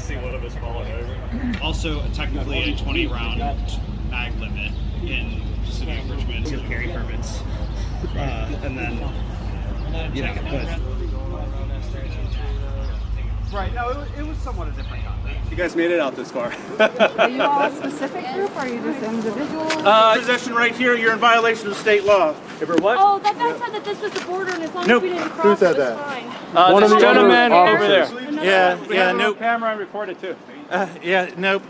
see one of us falling over. Also, technically a 20-round mag limit in the city of Richmond to carry permits. And then, you know, but... Right, no, it was somewhat a different context. You guys made it out this far. Are you all a specific group or are you just individuals? Possession right here, you're in violation of state law. If we're what? Oh, that guy said that this was the border, and as long as we didn't cross, Who said it was that? fine. This gentleman over there. Yeah, nope. Camera and record it too. Nope.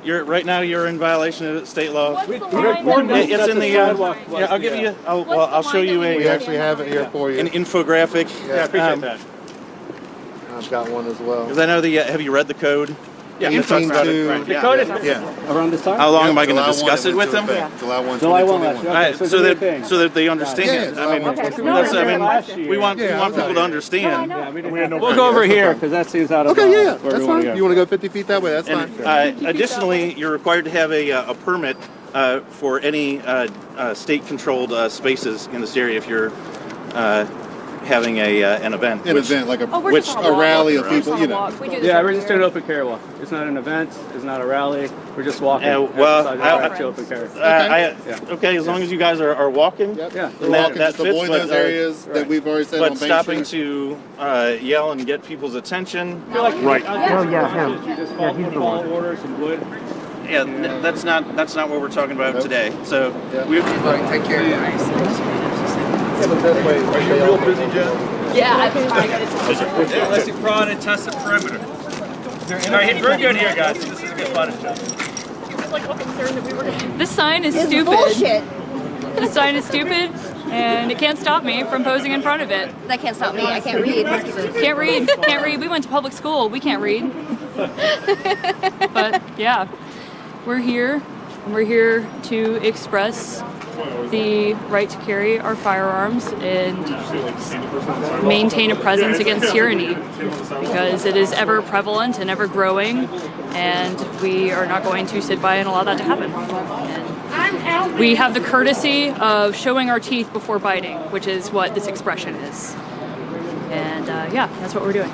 You're right now. You're in violation of state law. What's the line? It's in the. Yeah, I'll give you. I'll show you We a actually have it here for you. an infographic. Yeah, I appreciate that. I've got one as well. Because I know the. Have you read the code? Yeah, it talks about it. The code is Around this time? How long am I going to discuss it with them? July 1, July 1 2021. last year. Okay, So that they understand. Yeah, I mean, we want people to understand. We'll go over here because that seems out of Okay, yeah, where that's we wanna fine. go. You want to go 50 feet that way? That's fine. And additionally, you're required to have a permit for any state-controlled spaces in this area if you're having an event. An event like a which a rally of people, you know. Yeah, we're just doing an open carry walk. It's not an event. It's not a rally. We're just walking. To open carry. Okay, as long as you guys are walking. Yep. Yeah. We're walking just avoid those areas that we've already said on But Main stopping Street. to yell and get people's attention. Right. Yeah, You just follow orders and wood. that's not what we're talking about today. So we Take care. Are you real busy, Jen? Yeah, I've been trying to get it. Let's see, prod and test the perimeter. All right, very good here, guys. This is a good footage. She was like all concerned that we were going to... This sign is It's stupid. bullshit. This sign is stupid, and it can't stop me from posing in front of it. That can't stop me. I can't read. Can't read. Can't read. We went to public school. We can't read. But yeah, we're here. And we're here to express the right to carry our firearms and maintain a presence against tyranny, because it is ever prevalent and ever growing, and we are not going to sit by and allow that to happen. And we have the courtesy of showing our teeth before biting, which is what this expression is. And yeah, that's what we're doing.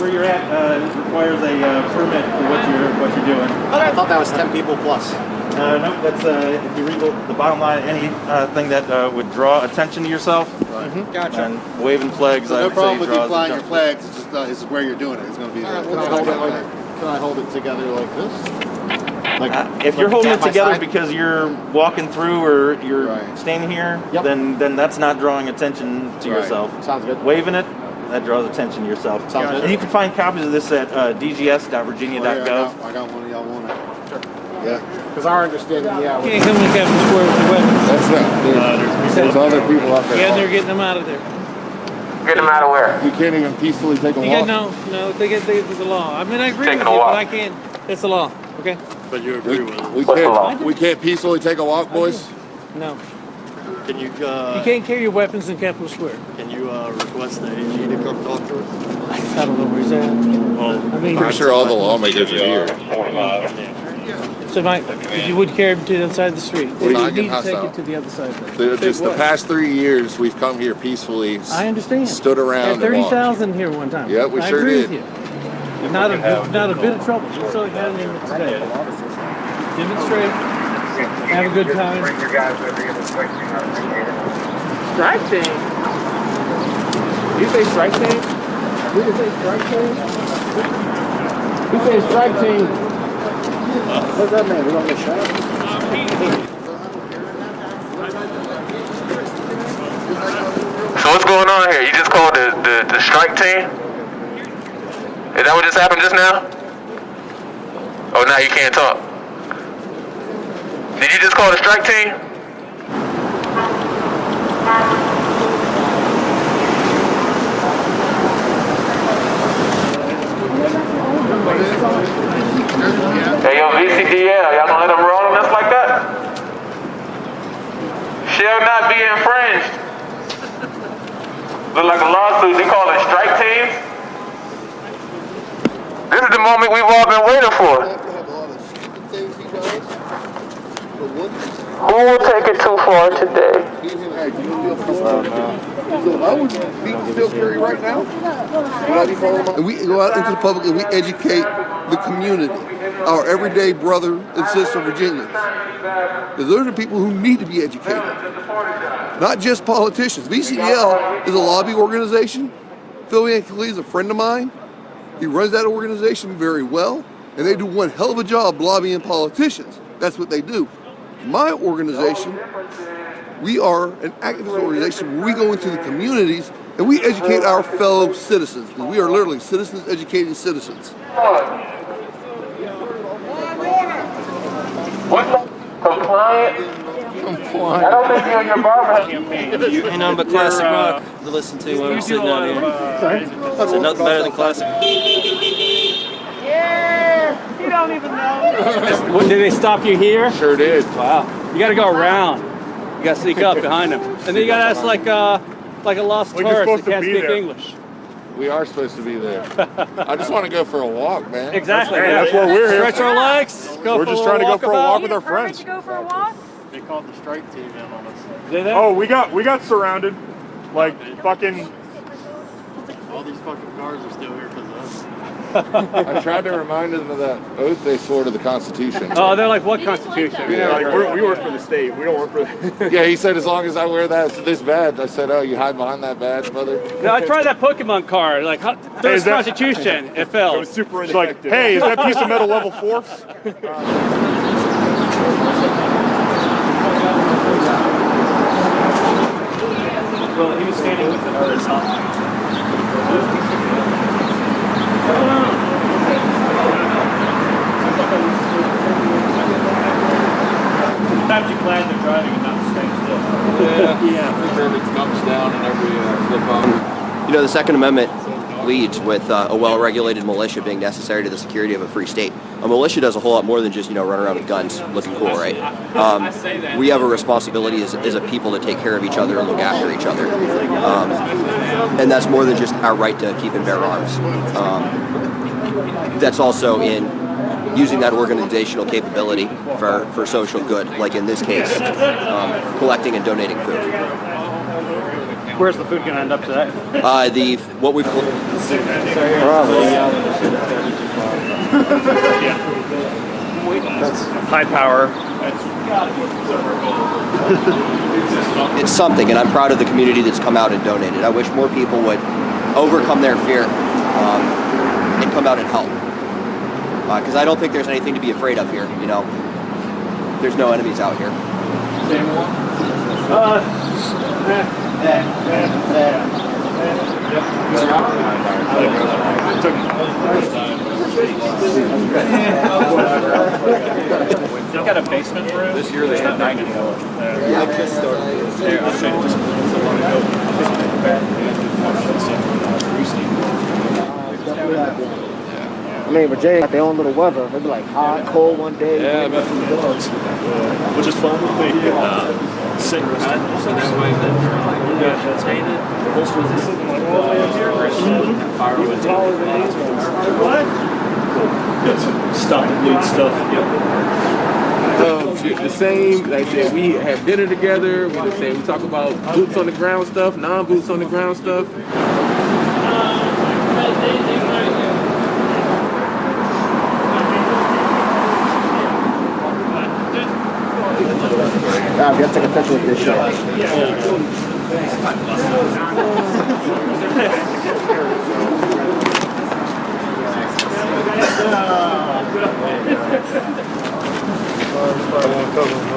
where you're at requires a permit for what you're doing. I thought that was 10 people plus. No, that's if you read the bottom line, anything that would draw attention to yourself. Right. Gotcha. And waving flags. So no problem with you flying your flags. It's just it's where you're doing it. It's going to be. Can I hold it together like this? Like, if you're holding it together side? because you're walking through or you're standing here, Yep. then that's not drawing attention to yourself. Sounds good. Waving it, that draws attention to yourself. Sounds good. And you can find copies of this at dgs.virginia.gov. I got one of y'all want it. Sure. Yeah. Because our understanding, yeah. Can't come to Captain Square with the weapons. That's right. There's other people out there. Yeah, they're getting them out of there. Get them out of where? You can't even peacefully take a You walk. get, no, they get the law. I mean, I agree with you, Taking a walk. but I can't. That's the law. Okay? But you agree with it? We can't peacefully take a walk, boys. No. Can you? You can't carry your weapons in Capitol Square. Can you request the AG to come talk to us? I don't know where he's at. Well, I mean, I'm sure all the lawmakers are here. so if you would carry him to the other side of the street, We're not you getting need to take hostile. it to the other side. Just the past 3 years, we've come here peacefully. I understand. Stood around Had and walked. 30,000 here one time. Yeah, we I sure agree did. With you. Not a bit of trouble. Just like having him today. Demonstrate. Have a good time. Bring your guys over here to fix you. I appreciate it. Strike team? You say strike team? Who did say strike team? Who says strike team? What's that mean? We don't get shot? So what's going on here? You just called the strike team? Is that what just happened just now? Oh, now you can't talk. Did you just call the strike team? Hey, yo, VCDL, y'all gonna let them roll on us like that? Shall not be infringed. Look like a lawsuit. They call it strike teams. This is the moment we've all been waiting for. Who will take it too far today? Hey, do you feel so I would be still carry right now. And we go out into the public and we educate the community, our everyday brother and sister Virginians. Because those are people who need to be educated, not just politicians. VCL is a lobby organization. Phil Yankee is a friend of mine. He runs that organization very well, and they do one hell of a job lobbying politicians. That's what they do. My organization, we are an activist organization where we go into the communities and we educate our fellow citizens, because we are literally citizens educating citizens. Compliant. I don't think you and your barber Ain't nothing but classic rock to listen to when I'm sitting out here. So nothing better than classic. Yeah, you don't even know. What, did they stop you here? Sure did. Wow. You got to go around. You got to sneak up behind them, and then you got to ask like a lost tourist that can't speak English. We are supposed to be there. I just want to go for a walk, man. Exactly. Hey, yeah. that's what we're here. Stretch our legs. We're just trying to go for a walk with our friends. To go for a walk? They called the strike team in on us. Did they? Oh, we got surrounded. Like fucking. All these fucking cars are still here because of us. I tried to remind them of that oath they swore to the Constitution. Oh, they're like, what Constitution? Yeah, like we work for the state. We don't work for the. Yeah, he said as long as I wear this badge. I said, oh, you hide behind that badge, brother? No, I tried that Pokemon card. Like, there's Constitution. It fell. It was super like, hey, is that piece of metal level 4? Well, he was standing with another soft. Sometimes you're glad they're driving and not staying still. Yeah. For every thumbs down and every flip on. You know, the Second Amendment leads with a well-regulated militia being necessary to the security of a free state. A militia does a whole lot more than just, run around with guns looking cool, right? We have a responsibility as a people to take care of each other and look after each other. And that's more than just our right to keep and bear arms. That's also in using that organizational capability for social good, like in this case, collecting and donating food. Where's the food going to end up today? What we've That's high power. It's something, and I'm proud of the community that's come out and donated. I wish more people would overcome their fear and come out and help. Because I don't think there's anything to be afraid of here. There's no enemies out here. They've got a basement room. This year they had 90. I mean, but Jay got their own little weather. They'd be like hot, cold one day. Yeah, but which is fun. Sit so that way that's hated. The holster is sitting like firewood. Stop the bleed stuff. The same, like I said, we have dinner together. We the same. We talk about boots on the ground stuff, non-boots on the ground stuff. Nah, we gotta take a picture with this shit.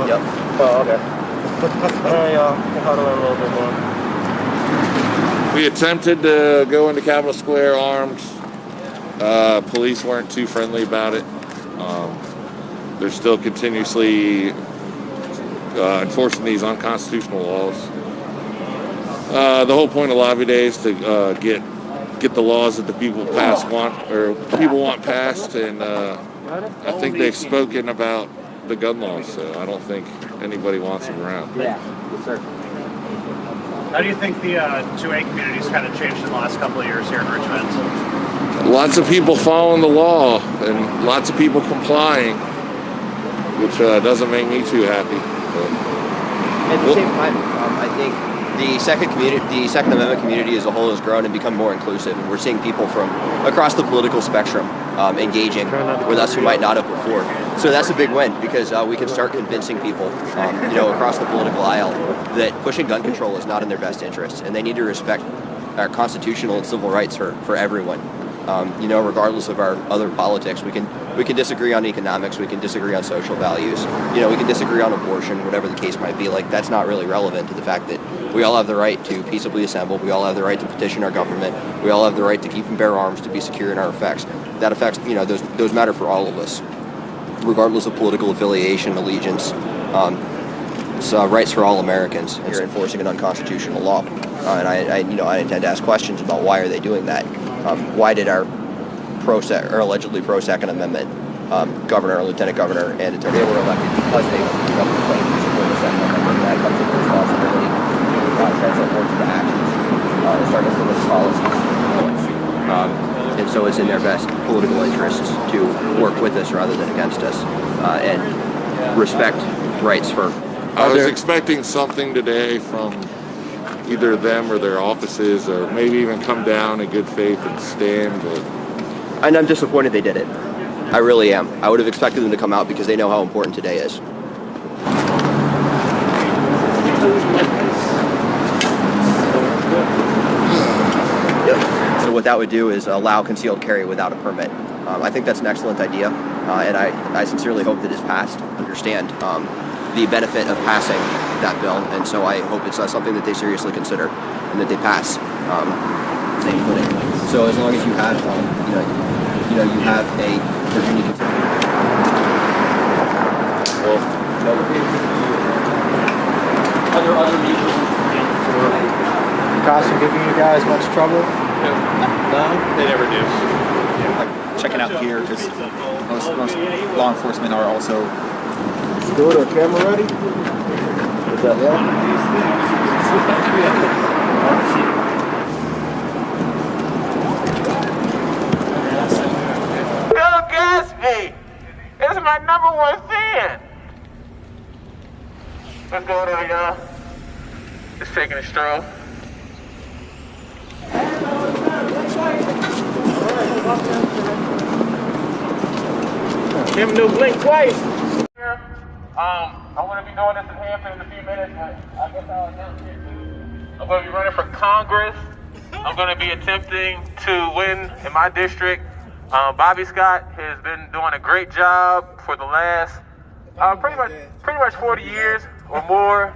Yep. Oh, okay. Huddle in a little bit more. We attempted to go into Capitol Square armed. Police weren't too friendly about it. They're still continuously enforcing these unconstitutional laws. The whole point of Lobby Day is to get the laws that the people want passed, and I think they've spoken about the gun laws, so I don't think anybody wants them around. Yeah, sir. How do you think the 2A community's kind of changed in the last couple of years here in Richmond? Lots of people following the law and lots of people complying, which doesn't make me too happy. At the same time, I think the Second Amendment community as a whole has grown and become more inclusive, and we're seeing people from across the political spectrum engaging with us who might not have before. So that's a big win, because we can start convincing people, across the political aisle, that pushing gun control is not in their best interests, and they need to respect our constitutional and civil rights for everyone. Regardless of our other politics, we can disagree on economics, we can disagree on social values, we can disagree on abortion, whatever the case might be. Like, that's not really relevant to the fact that we all have the right to peaceably assemble, we all have the right to petition our government, we all have the right to keep and bear arms to be secure in our effects. That affects, those matter for all of us, regardless of political affiliation, allegiance. It's rights for all Americans. You're enforcing an unconstitutional law, and I intend to ask questions about why are they doing that. Why did our allegedly pro-Second Amendment governor, lieutenant governor, and attorney were elected because they claimed to support the Second Amendment? That comes with the responsibility to translate words into actions and start implementing policies. And so it's in their best political interests to work with us rather than against us, and respect rights for. I was expecting something today from either them or their offices, or maybe even come down in good faith and stand. And I'm disappointed they did it. I really am. I would have expected them to come out because they know how important today is. So what that would do is allow concealed carry without a permit. I think that's an excellent idea, and I sincerely hope that it's passed. Understand the benefit of passing that bill, and so I hope it's something that they seriously consider and that they pass. So as long as you have, you have a Virginia. Well, other measures for Costume giving you guys much trouble? No, they never do. Like checking out gear, because most law enforcement are also. Good, our camera ready? Is that Bill Gatsby is my #1 fan. What's going on, y'all? Just taking a stroll. Him no blink twice. I'm going to be doing this in Hampton in a few minutes, but I guess I'll announce it. I'm going to be running for Congress. I'm going to be attempting to win in my district. Bobby Scott has been doing a great job for the last pretty much 40 years or more.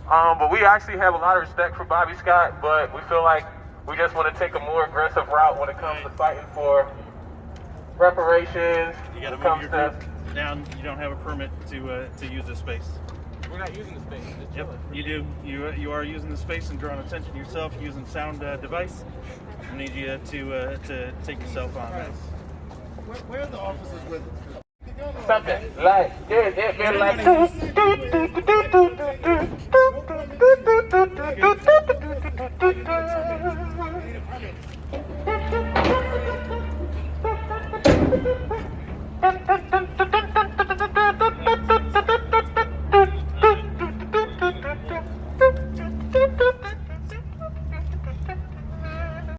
But we actually have a lot of respect for Bobby Scott, but we feel like we just want to take a more aggressive route when it comes to fighting for reparations. You got to move your group down. You don't have a permit to use this space. We're not using the space. Yep, you do. You are using the space and drawing attention to yourself using sound device. I need you to take yourself on. Where are the officers with us? Something like it been like.